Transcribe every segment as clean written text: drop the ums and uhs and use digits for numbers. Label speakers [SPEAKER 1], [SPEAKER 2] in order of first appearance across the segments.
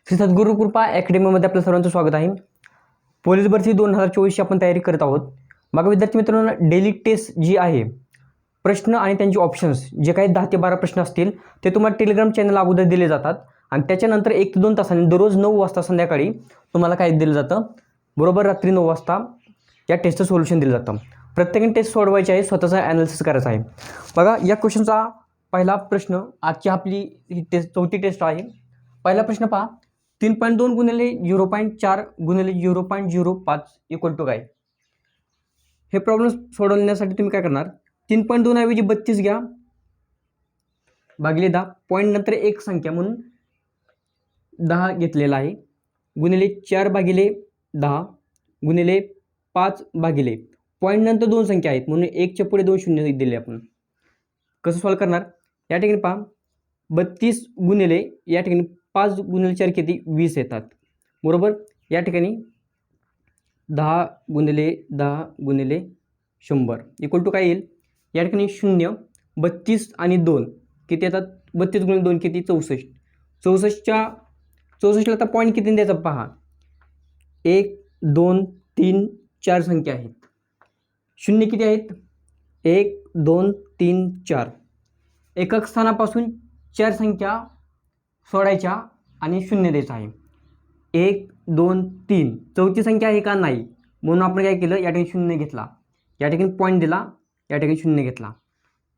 [SPEAKER 1] श्री सद्गुरू कृपा अकॅडमीमध्ये आपल्या सर्वांचं स्वागत आहे. पोलीस भरती 2024ची आपण तयारी करत आहोत. बघा विद्यार्थी मित्रांनो, डेली टेस्ट जी आहे, प्रश्न आणि त्यांचे ऑप्शन्स जे काही 10 ते 12 प्रश्न असतील ते तुम्हाला टेलिग्राम चॅनल अगोदर दिले जातात आणि त्याच्यानंतर 1 ते 2 तासांनी दररोज 9 वाजता संध्याकाळी तुम्हाला काय दिलं जातं, बरोबर रात्री 9 वाजता या टेस्टचं सोल्युशन दिलं जातं. प्रत्येकाने टेस्ट सोडवायची आहे, स्वतःचा ॲनालिसिस करायचा आहे. बघा या क्वेश्चनचा पहिला प्रश्न, आजची आपली ही टेस्ट चौथी टेस्ट आहे. पहिला प्रश्न पहा, 3.2 गुणिले 0.4 गुणिले 0.05 इक्वल टू काय? हे प्रॉब्लेम सोडवण्यासाठी तुम्ही काय करणार, 3.2 ऐवजी 32 घ्या भागिले 10, पॉईंट नंतर एक संख्या म्हणून 10 घेतलेला आहे, गुणिले 4 भागिले 10 गुणिले 5 भागिले पॉईंट नंतर 2 संख्या आहेत म्हणून 1 च्या पुढे 2 शून्य दिले. आपण कसं सॉल्व करणार, या ठिकाणी पहा 32 गुणिले या ठिकाणी 5 गुणिले 4 किती 20 येतात, बरोबर. या ठिकाणी 10 गुणिले 10 गुणिले 100 इक्वल टू काय येईल, या ठिकाणी 0, 32 आणि 2 किती येतात, 32 गुणिले 2 किती 64. 64ला आता पॉईंट किती द्यायचा पहा, 1 2 3 4 संख्या आहेत, शून्य किती आहेत, 1 2 3 4. एकक स्थानापासून 4 संख्या सोडायच्या आणि शून्य द्यायचं आहे. 1 2 3 चौथी संख्या आहे का नाही, म्हणून आपण काय केलं, या ठिकाणी शून्य घेतला, या ठिकाणी पॉईंट दिला, या ठिकाणी शून्य घेतला.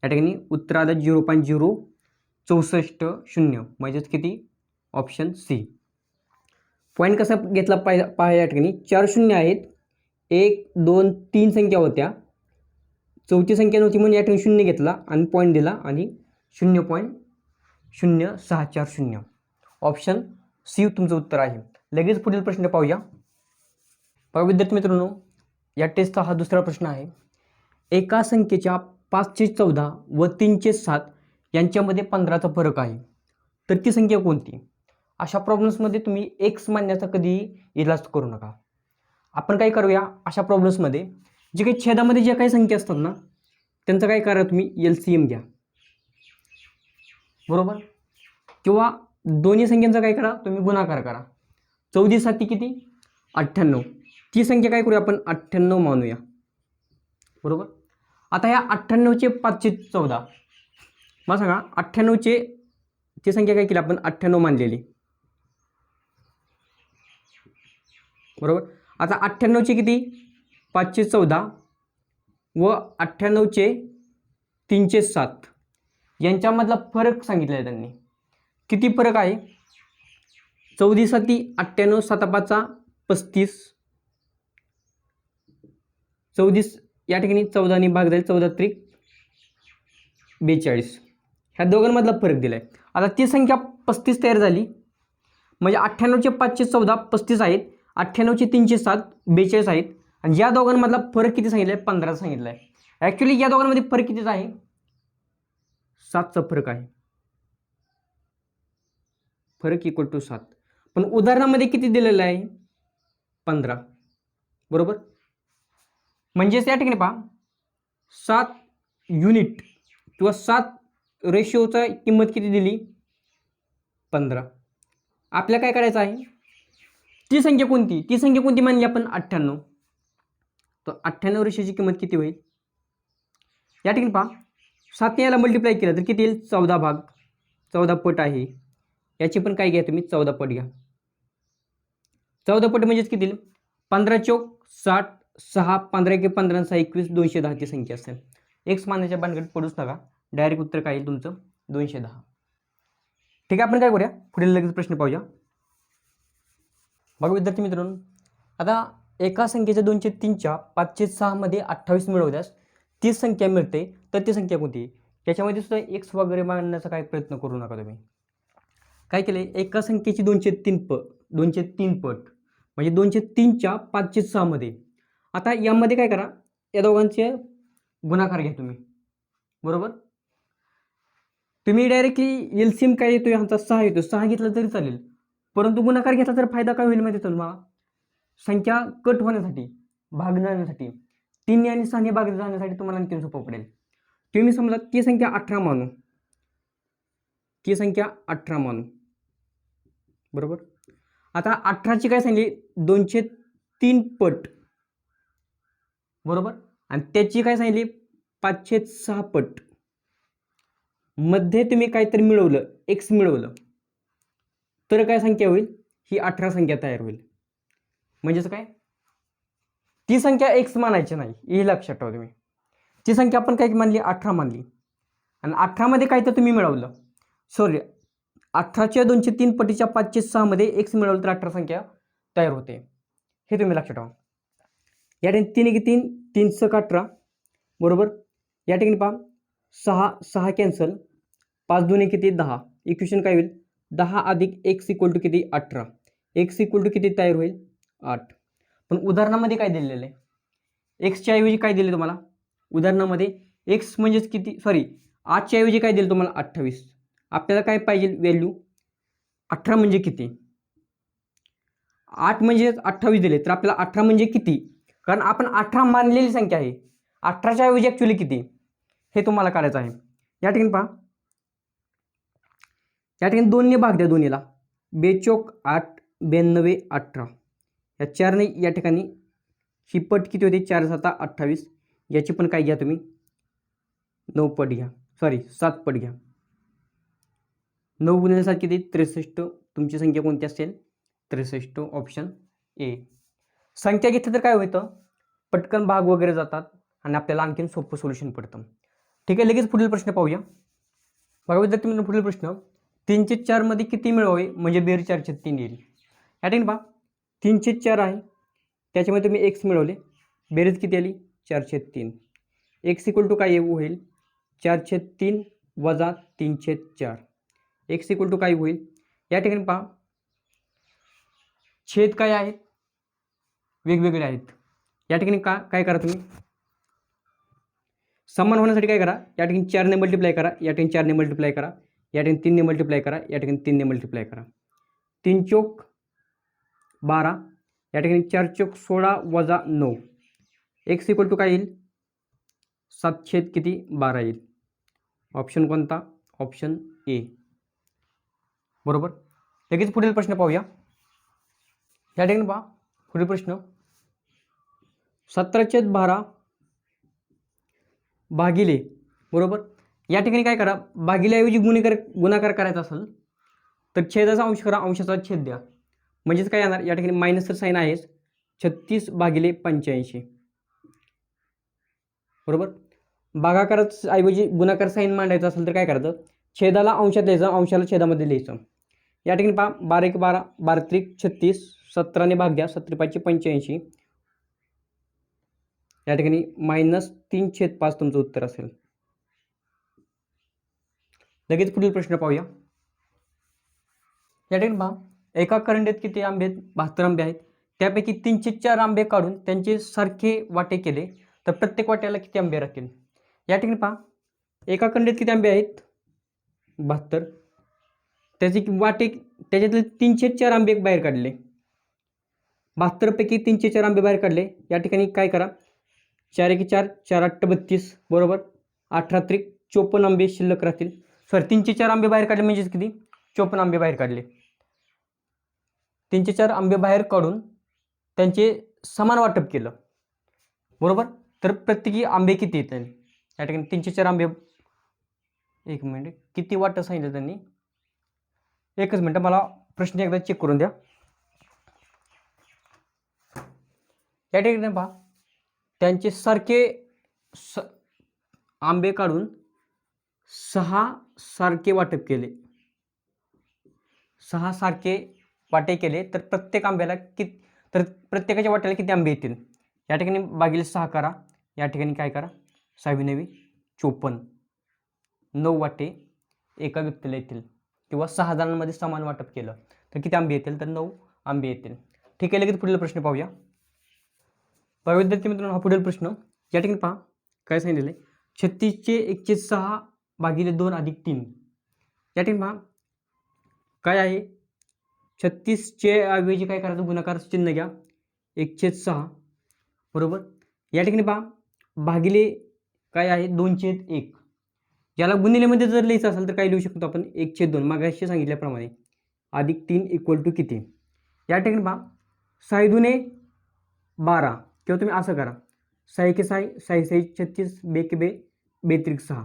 [SPEAKER 1] या ठिकाणी उत्तर आलं 0.064 शून्य, म्हणजेच किती ऑप्शन सी. पॉईंट कसा घेतला पहा, या ठिकाणी 4 शून्य आहेत, 1 2 3 संख्या होत्या, चौथी संख्या नव्हती म्हणून या ठिकाणी शून्य घेतला आणि पॉईंट दिला आणि 0.0640 ऑप्शन सी तुमचं उत्तर आहे. लगेच पुढील प्रश्न पाहूया. बघा विद्यार्थी मित्रांनो, या टेस्टचा हा दुसरा प्रश्न आहे. एका संख्येच्या 514 व 307 यांच्यामध्ये 15चा फरक आहे, तर ती संख्या कोणती? अशा प्रॉब्लेम्समध्ये तुम्ही एक्स मानण्याचा कधीही इलाज करू नका. आपण काय करूया, अशा प्रॉब्लेम्समध्ये जे काही छेदामध्ये ज्या काही संख्या असतात ना, त्यांचं काय करा, तुम्ही LCM घ्या, बरोबर. किंवा दोन्ही संख्यांचा काय करा, तुम्ही गुणाकार करा. 14 7 किती 98, ती संख्या काय करूया आपण 98 मानूया, बरोबर. आता ह्या 98चे 514, मला सांगा 98चे ती संख्या काय केली आपण 98 मानलेली, बरोबर. आता 98चे किती 514 व 98चे 307 यांच्यामधला फरक सांगितलेला आहे त्यांनी. किती फरक आहे, 14 7 98, 7 5 35, 14 या ठिकाणी 14 ने भाग जाईल, 14 त्रिक 42, ह्या दोघांमधला फरक दिला आहे. आता ती संख्या 35 तयार झाली, म्हणजे 98चे 514 35 आहेत, 98चे 307 42 आहेत, आणि या दोघांमधला फरक किती सांगितलं आहे, 15 सांगितलं आहे. ॲक्च्युली या दोघांमध्ये फरक कितीचा आहे, 7चा फरक आहे, फरक इक्वल टू 7. पण उदाहरणामध्ये किती दिलेलं आहे, 15, बरोबर. म्हणजेच या ठिकाणी पहा 7 युनिट किंवा 7 रेशिओचा किंमत किती दिली, 15. आपल्याला काय करायचं आहे, ती संख्या कोणती मानली आपण 98, तर 98 रेशिओची किंमत किती होईल, या ठिकाणी पहा 7 याला मल्टिप्लाय केलं तर किती येईल, 14 भाग, 14 पट आहे, याची पण काय घ्या तुम्ही 14 पट घ्या. 14 पट म्हणजेच किती येईल, 15 चौक 60, 6 15 के 15 6 21 210 ची संख्या असेल. एक्स मानण्याच्या भानगडीत पडूच नका, डायरेक्ट उत्तर काय येईल तुमचं 210. ठीक आहे, आपण काय करूया, पुढील लगेच प्रश्न पाहूया. बघा विद्यार्थी मित्रांनो, आता एका संख्येच्या 203च्या 506 मध्ये 28 मिळवल्यास 30 संख्या मिळते, तर ती संख्या कोणती? त्याच्यामध्ये सुद्धा एक्स वगैरे मांडण्याचा काय प्रयत्न करू नका तुम्ही. काय केले, एका संख्येची 203 पट म्हणजे 203च्या 506 मध्ये. आता यामध्ये काय करा, या दोघांचे गुणाकार घ्या तुम्ही, बरोबर. तुम्ही डायरेक्टली LCM काय येतो, ह्यांचा 6 येतो, 6 घेतला तरी चालेल, परंतु गुणाकार घेतला तर फायदा काय होईल माहिती तुम्हाला, संख्या कट होण्यासाठी, भागण्यासाठी 3 आणि 6 भाग जाण्यासाठी तुम्हाला आणखी सोपं पडेल. तुम्ही समजा ती संख्या 18 मानू, बरोबर. आता 18ची काय सांगली 203 पट, बरोबर, आणि त्याची काय सांगितली 506 पट. मध्ये तुम्ही काहीतरी मिळवलं, एक्स मिळवलं, तर काय संख्या होईल, ही 18 संख्या तयार होईल. म्हणजेच काय, ती संख्या एक्स मानायची नाही, हे लक्षात ठेवा तुम्ही. ती संख्या आपण काय मानली, 18 मानली, आणि 18 मध्ये काय तर तुम्ही मिळवलं, सॉरी 18च्या 203 पटीच्या 506 मध्ये एक्स मिळवलं तर 18 संख्या तयार होते, हे तुम्ही लक्षात ठेवा. या ठिकाणी 3 एक 3, 3 सक 18, बरोबर. या ठिकाणी पहा 6 कॅन्सल, 5 2 किती 10, इक्वेशन काय होईल 10 अधिक एक्स इक्वल टू किती 18, एक्स इक्वल टू किती तयार होईल 8. पण उदाहरणामध्ये काय दिलेलं आहे, एक्सच्या ऐवजी काय दिले तुम्हाला उदाहरणामध्ये, एक्स म्हणजेच किती, सॉरी 8च्या ऐवजी काय दिलं तुम्हाला 28. आपल्याला काय पाहिजे व्हॅल्यू, 18 म्हणजे किती, 8 म्हणजे 28 दिले तर आपल्याला 18 म्हणजे किती, कारण आपण 18 मानलेली संख्या आहे, 18च्या ऐवजी ॲक्च्युली किती हे तुम्हाला काढायचं आहे. या ठिकाणी पहा, या ठिकाणी 2ने भाग द्या, दोन्हीला 2 चौक 8, 92 18, या 4ने या ठिकाणी ही पट किती होते 4 7 28, याची पण काय घ्या तुम्ही 9 पट घ्या, सॉरी 7 पट घ्या. 9 गुणिले 7 किती 63, तुमची संख्या कोणती असेल 63, ऑप्शन ए. संख्या घेतली तर काय होतं, पटकन भाग वगैरे जातात आणि आपल्याला आणखीन सोपं सोल्युशन पडतं. ठीक आहे, लगेच पुढील प्रश्न पाहूया. बघा विद्यार्थी मित्रांनो, पुढील प्रश्न 3/4 मध्ये किती मिळवावे म्हणजे बेरीज 4/3 येईल. या ठिकाणी पहा 3/4 आहे, त्याच्यामध्ये तुम्ही एक्स मिळवले, बेरीज किती आली 4/3, एक्स इक्वल टू काय होईल 4/3 वजा 3/4, एक्स इक्वल टू काय होईल, या ठिकाणी पहा छेद काय आहेत वेगवेगळे आहेत. या ठिकाणी काय करा तुम्ही समान होण्यासाठी काय करा, या ठिकाणी 4ने मल्टिप्लाय करा, या ठिकाणी 4ने मल्टिप्लाय करा, या ठिकाणी 3ने मल्टिप्लाय करा, या ठिकाणी 3ने मल्टिप्लाय करा, 3 चौक 12, या ठिकाणी 4 चौक 16 वजा 9, एक्स इक्वल टू काय येईल 7 किती 12 येईल. ऑप्शन कोणता, ऑप्शन ए, बरोबर. लगेच पुढील प्रश्न पाहूया. या ठिकाणी पहा पुढील प्रश्न 17/12 भागिले, बरोबर. या ठिकाणी काय करा, भागिल्याऐवजी गुणाकार करायचा असेल तर छेदाचा अंश करा, अंशाचा छेद द्या, म्हणजेच काय येणार, या ठिकाणी मायनस तर साईन आहेच, 36/85, बरोबर. भागाकारात ऐवजी गुणाकार साईन मांडायचा असेल तर काय करायचं, छेदाला अंशात द्यायचं, अंशाला छेदामध्ये लिहायचं. या ठिकाणी पहा 12 1 12, 12 3 36, 17ने भाग द्या, 17 85, या ठिकाणी -3/5 तुमचं उत्तर असेल. लगेच पुढील प्रश्न पाहूया. या ठिकाणी पहा एका करंडीत किती आंबे आहेत 72 आंबे आहेत, त्यापैकी 3/4 आंबे काढून त्यांचे सारखे वाटे केले तर प्रत्येक वाट्याला किती आंबे राहतील. या ठिकाणी पहा एका करंडीत किती आंबे आहेत 72, त्याचे वाटे त्याच्यातले 3/4 आंबे बाहेर काढले, 72 पैकी 3/4 आंबे बाहेर काढले. या ठिकाणी काय करा 4 1 4, 4 8 32, बरोबर, 18 त्रिक 54 आंबे शिल्लक राहतील, सॉरी 3/4 आंबे बाहेर काढले म्हणजेच किती 54 आंबे बाहेर काढले. 3/4 आंबे बाहेर काढून त्यांचे समान वाटप केलं, बरोबर, तर प्रत्येकी आंबे किती येतील. या ठिकाणी 3/4 आंबे, एक मिनिट किती वाटप सांगितलं त्यांनी, एकच मिनिट मला प्रश्न एकदा चेक करून द्या. या ठिकाणी पहा त्यांचे सारखे आंबे काढून 6 सारखे वाटप केले, 6 सारखे वाटे केले तर प्रत्येक आंब्याला किती, तर प्रत्येकाच्या वाट्याला किती आंबे येतील. या ठिकाणी भागिले 6 करा, या ठिकाणी काय करा 6 9 54, 9 वाटे एका व्यक्तीला येतील, किंवा 6 जणांमध्ये समान वाटप केलं तर किती आंबे येतील, तर 9 आंबे येतील. ठीक आहे, लगेच पुढील प्रश्न पाहूया. विद्यार्थी मित्रांनो, हा पुढील प्रश्न या ठिकाणी पहा काय सांगितलेलं आहे, 36चे 1/6 भागिले 2 अधिक 3. या ठिकाणी पहा काय आहे, 36चे ऐवजी काय करायचं गुणाकार चिन्ह घ्या 1/6, बरोबर. या ठिकाणी पहा भागिले काय आहे 2/1, याला गुणिलेमध्ये जर लिहायचं असेल तर काय लिहू शकतो आपण 1/2, मागाशी सांगितल्याप्रमाणे, अधिक 3 इक्वल टू किती. या ठिकाणी पहा 6 दुने 12 किंवा तुम्ही असं करा 6 के 6 6 6 36 बे के बे बेत्रिक 6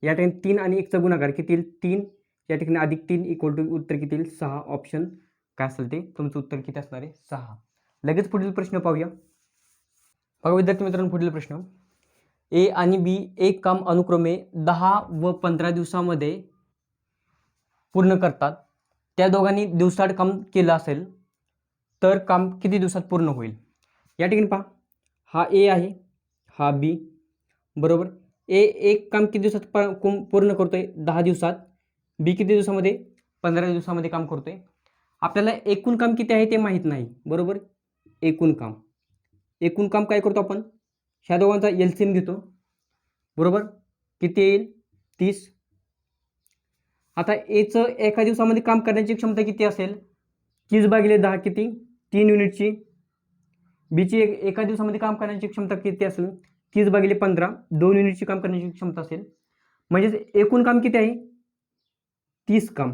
[SPEAKER 1] या ठिकाणी 3 आणि 1चा गुणाकार किती येईल 3 या ठिकाणी अधिक 3 इक्वल टू उत्तर किती येईल 6 ऑप्शन काय असेल ते तुमचं उत्तर किती असणार आहे 6. लगेच पुढील प्रश्न पाहूया. बघा विद्यार्थी मित्रांनो पुढील प्रश्न ए आणि बी एक काम अनुक्रमे 10 व 15 दिवसामध्ये पूर्ण करतात. त्या दोघांनी दिवसाआड काम केलं असेल तर काम किती दिवसात पूर्ण होईल. या ठिकाणी पहा हा ए आहे हा बी बरोबर. ए एक काम किती दिवसात पूर्ण करतोय 10 दिवसात. बी किती दिवसामध्ये 15 दिवसामध्ये काम करतोय. आपल्याला एकूण काम किती आहे ते माहीत नाही बरोबर. एकूण काम काय करतो आपण ह्या दोघांचा एलसीएम घेतो बरोबर. किती येईल 30. आता एचं एका दिवसामध्ये काम करण्याची क्षमता किती असेल 30/10 किती 3 युनिटची. बीची एका दिवसामध्ये काम करण्याची क्षमता किती असेल 30/15 2 युनिटची काम करण्याची क्षमता असेल. म्हणजेच एकूण काम किती आहे 30 काम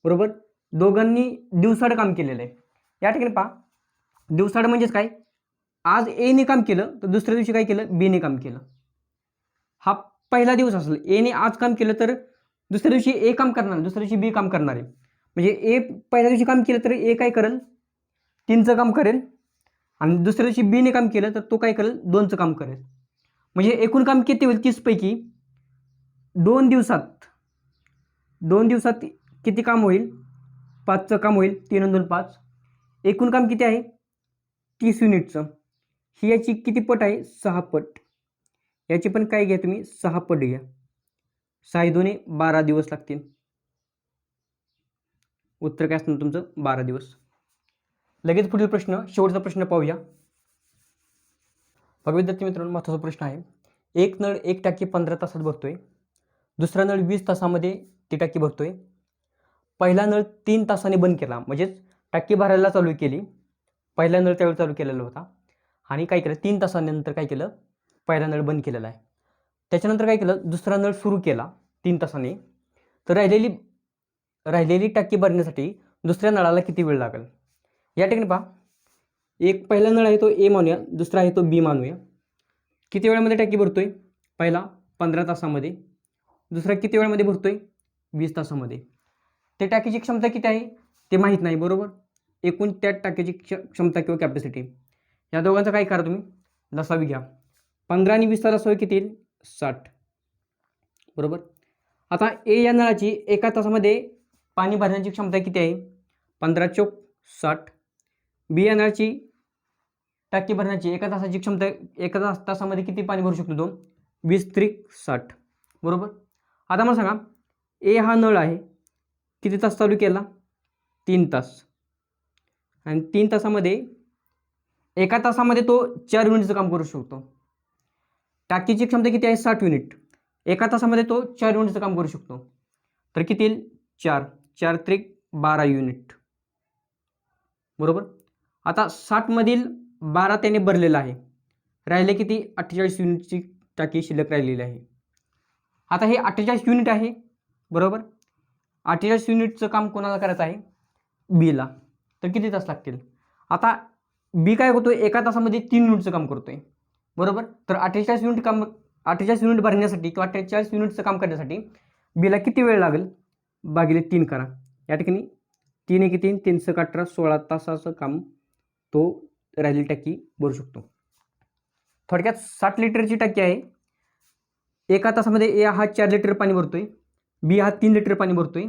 [SPEAKER 1] बरोबर. दोघांनी दिवसाआड काम केलेलं आहे. या ठिकाणी पहा दिवसाआड म्हणजेच काय आज एने काम केलं तर दुसऱ्या दिवशी काय केलं बीने काम केलं. हा पहिला दिवस असेल एने आज काम केलं तर दुसऱ्या दिवशी ए काम करणार दुसऱ्या दिवशी बी काम करणार आहे. म्हणजे ए पहिल्या दिवशी काम केलं तर ए काय करेल 3चं काम करेल आणि दुसऱ्या दिवशी बीने काम केलं तर तो काय करेल 2चं काम करेल. म्हणजे एकूण काम किती होईल 30 पैकी 2 दिवसात किती काम होईल 5चं काम होईल 3 आणि 2 5. एकूण काम किती आहे 30 युनिटचं. ही याची किती पट आहे 6 पट. याची पण काय घ्या तुम्ही 6 पट घ्या. 6 दुने 12 दिवस लागतील. उत्तर काय असणार तुमचं 12 दिवस. लगेच पुढील प्रश्न शेवटचा प्रश्न पाहूया. बघा विद्यार्थी मित्रांनो महत्त्वाचा प्रश्न आहे. एक नळ 1 टाकी 15 तासात भरतोय. दुसरा नळ 20 तासामध्ये ती टाकी भरतोय. पहिला नळ 3 तासाने बंद केला म्हणजेच टाकी भरायला चालू केली. पहिला नळ त्यावेळी चालू केलेला होता आणि काय केलं 3 तासानंतर काय केलं पहिला नळ बंद केलेला आहे. त्याच्यानंतर काय केलं दुसरा नळ सुरू केला 3 तासाने. तर राहिलेली टाकी भरण्यासाठी दुसऱ्या नळाला किती वेळ लागेल. या ठिकाणी पहा एक पहिला नळ आहे तो ए मानूया दुसरा आहे तो बी मानूया. किती वेळामध्ये टाकी भरतोय पहिला 15 तासामध्ये दुसरा किती वेळामध्ये भरतोय 20 तासामध्ये. ते टाकीची क्षमता किती आहे ते माहीत नाही बरोबर. एकूण त्या टाकीची क्षमता किंवा कॅपॅसिटी या दोघांचा काय करा तुम्ही लसावी घ्या. 15 आणि 20चा लसावी किती येईल 60 बरोबर. आता ए या नळाची एका तासामध्ये पाणी भरण्याची क्षमता किती आहे 15 चौक 60. बी या नळाची टाकी भरण्याची एका तासाची क्षमता एका तासामध्ये किती पाणी भरू शकतो तो 20 त्रिक 60 बरोबर. आता मला सांगा ए हा नळ आहे किती तास चालू केला 3 तास आणि 3 तासामध्ये एका तासामध्ये तो 4 युनिटचं काम करू शकतो. टाकीची क्षमता किती आहे 60 युनिट. एका तासामध्ये तो 4 युनिटचं काम करू शकतो. तर किती येईल 4 त्रिक 12 युनिट बरोबर. आता 60 मधील 12 त्याने भरलेला आहे. राहिले किती 48 युनिटची टाकी शिल्लक राहिलेली आहे. आता हे 48 युनिट आहे बरोबर. 48 युनिटचं काम कोणाला करायचं आहे बीला. तर किती तास लागतील. आता बी काय करतोय एका तासामध्ये 3 युनिटचं काम करतोय बरोबर. तर 48 युनिट भरण्यासाठी किंवा 48 युनिटचं काम करण्यासाठी बीला किती वेळ लागेल भागिले 3 करा. या ठिकाणी 3 एक 3 3 6 18 16 तासाचं काम तो राहिलेली टाकी भरू शकतो. थोडक्यात 60 लिटरची टाकी आहे. एका तासामध्ये ए हा 4 लिटर पाणी भरतोय बी हा 3 लिटर पाणी भरतोय.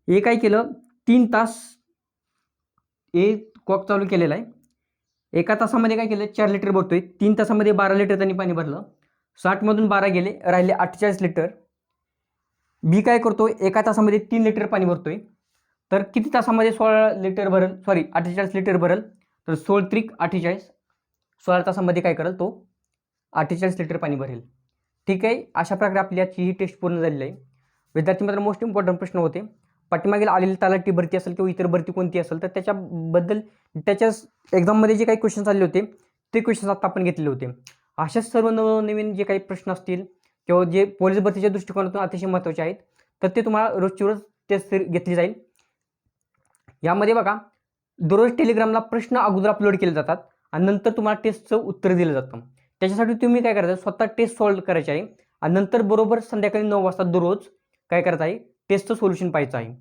[SPEAKER 1] ए काय केलं 3 तास ए कॉक चालू केलेला आहे. एका तासामध्ये काय केलं 4 लिटर भरतोय 3 तासामध्ये 12 लिटर त्यांनी पाणी भरलं. 60 मधून 12 गेले राहिले 48 लिटर. बी काय करतो एका तासामध्ये 3 लिटर पाणी भरतोय. तर किती तासामध्ये 16 लिटर भरेल 48 लिटर भरेल. तर 16 त्रिक 48 16 तासामध्ये काय करेल तो 48 लिटर पाणी भरेल. ठीक आहे. अशा प्रकारे आपली आजची ही टेस्ट पूर्ण झालेली आहे. विद्यार्थी मित्रांनो मोस्ट इम्पॉर्टंट प्रश्न होते. पाठीमागील आलेली तलाठी भरती असेल किंवा इतर भरती कोणती असेल तर त्याच्याबद्दल त्याच्या एक्झाममध्ये जे काही क्वेश्चन्स आले होते ते क्वेश्चन्स आता आपण घेतलेले होते. अशाच सर्व नवनवीन जे काही प्रश्न असतील किंवा जे पोलीस भरतीच्या दृष्टिकोनातून अतिशय महत्त्वाचे आहेत तर ते तुम्हाला रोजची रोज टेस्ट घेतली जाईल. यामध्ये बघा दररोज टेलिग्रामला प्रश्न अगोदर अपलोड केले जातात आणि नंतर तुम्हाला टेस्टचं उत्तर दिलं जातं. त्याच्यासाठी तुम्ही काय करायचं, स्वतः टेस्ट सॉल्व्ह करायची आहे आणि नंतर बरोबर संध्याकाळी 9 वाजता दररोज काय करायचं आहे, टेस्टचं सोल्युशन पाहायचं आहे.